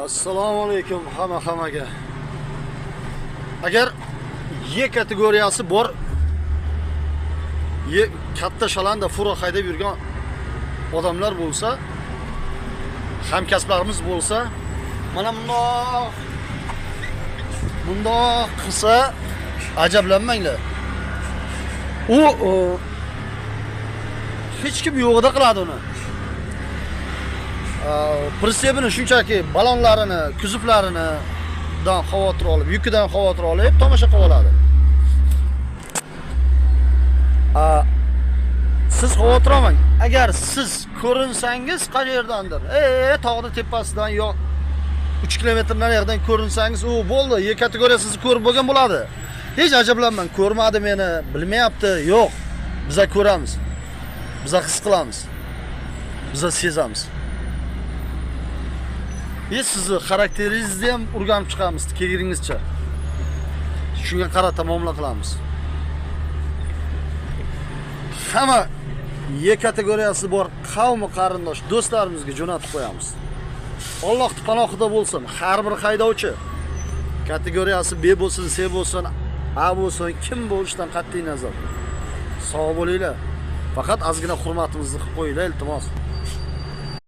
Assalomu alaykum hammaga. Agar Y kategoriyasi bor, katta shalanda furo haydab yurgan odamlar bo'lsa, hamkasblarimiz bo'lsa, mana bundoq qilsa ajablanmanglar. U hech kim yo'g'ida qiladi uni. Pritsebini shunchaki balonlarini, kuzovlarini dan xavotir olib, yukidan xavotir olib tomosha qilib oladi. Siz xavotir olmang. Agar siz ko'rinsangiz qayerdandir, tog'ning tepasidan yo 3 kilometr nariyoqdan ko'rinsangiz, u bo'ldi, Y kategoriyasini ko'rib bo'lgan bo'ladi. Hech ajablanmang, ko'rmadi meni, bilmayapti. Yo'q. Biz ko'ramiz. Biz his qilamiz. Biz sezamiz. Sizni xarakteringizni ham o'rganib chiqamiz, kelganingizcha. Shunga qarata muomala qilamiz. Hamma Y kategoriyasi bor qavmi qarindosh do'stlarimizga jo'natib qo'yamiz. Allohning panohida bo'lsin, har bir haydovchi kategoriyasi B bo'lsin, C bo'lsin, A bo'lsin, kim bo'lishidan qat'iy nazar. Sog' bo'linglar. Faqat ozgina hurmatimizni qilib qo'yinglar, iltimos.